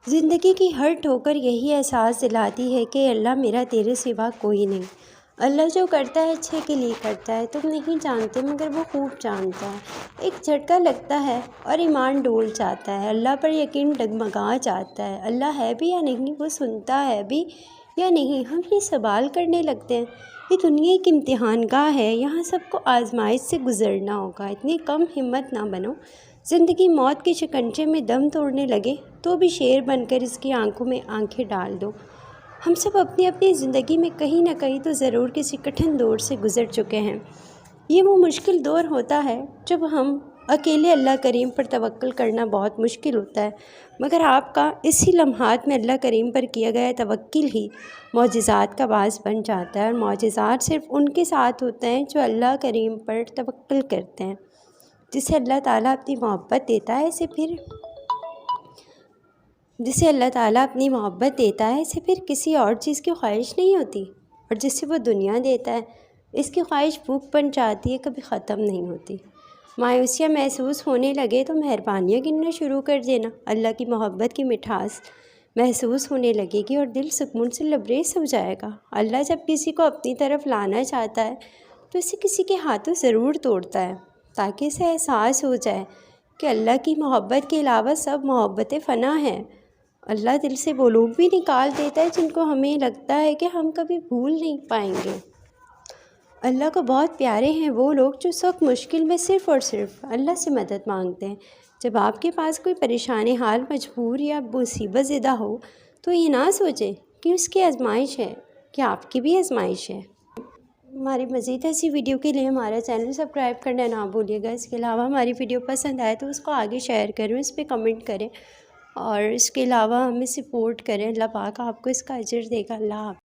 زندگی کی ہر ٹھوکر یہی احساس دلاتی ہے کہ اللہ میرا تیرے سوا کوئی نہیں۔ اللہ جو کرتا ہے اچھے کے لیے کرتا ہے، تم نہیں جانتے مگر وہ خوب جانتا ہے۔ ایک جھٹکا لگتا ہے اور ایمان ڈول جاتا ہے، اللہ پر یقین ڈگمگا جاتا ہے۔ اللہ ہے بھی یا نہیں، وہ سنتا ہے بھی یا نہیں، ہم یہ سوال کرنے لگتے ہیں۔ یہ دنیا ایک امتحان گاہ ہے، یہاں سب کو آزمائش سے گزرنا ہوگا۔ اتنی کم ہمت نہ بنو، زندگی موت کے شکنجے میں دم توڑنے لگے تو بھی شیر بن کر اس کی آنکھوں میں آنکھیں ڈال دو۔ ہم سب اپنی اپنی زندگی میں کہیں نہ کہیں تو ضرور کسی کٹھن دور سے گزر چکے ہیں۔ یہ وہ مشکل دور ہوتا ہے جب ہم اکیلے اللہ کریم پر توکل کرنا بہت مشکل ہوتا ہے، مگر آپ کا اسی لمحات میں اللہ کریم پر کیا گیا توکل ہی معجزات کا باعث بن جاتا ہے، اور معجزات صرف ان کے ساتھ ہوتے ہیں جو اللہ کریم پر توکل کرتے ہیں۔ جسے اللہ تعالیٰ اپنی محبت دیتا ہے اسے پھر کسی اور چیز کی خواہش نہیں ہوتی، اور جسے وہ دنیا دیتا ہے اس کی خواہش بھوک بن جاتی ہے، کبھی ختم نہیں ہوتی۔ مایوسیاں محسوس ہونے لگے تو مہربانیاں گننا شروع کر دینا، اللہ کی محبت کی مٹھاس محسوس ہونے لگے گی اور دل سکون سے لبریز ہو جائے گا۔ اللہ جب کسی کو اپنی طرف لانا چاہتا ہے تو اسے کسی کے ہاتھوں ضرور توڑتا ہے، تاکہ اسے احساس ہو جائے کہ اللہ کی محبت کے علاوہ سب محبتیں فنا ہیں۔ اللہ دل سے وہ لوگ بھی نکال دیتا ہے جن کو ہمیں لگتا ہے کہ ہم کبھی بھول نہیں پائیں گے۔ اللہ کو بہت پیارے ہیں وہ لوگ جو سخت مشکل میں صرف اور صرف اللہ سے مدد مانگتے ہیں۔ جب آپ کے پاس کوئی پریشان حال مجبور یا مصیبت زدہ ہو تو یہ نہ سوچیں کہ اس کی آزمائش ہے، کہ آپ کی بھی آزمائش ہے۔ ہماری مزید ایسی ویڈیو کے لیے ہمارا چینل سبسکرائب کرنا نہ بھولیے گا۔ اس کے علاوہ ہماری ویڈیو پسند آئے تو اس کو آگے شیئر کریں، اس پہ کمنٹ کریں، اور اس کے علاوہ ہمیں سپورٹ کریں۔ اللہ پاک آپ کو اس کا اجر دے گا۔ اللہ حافظ۔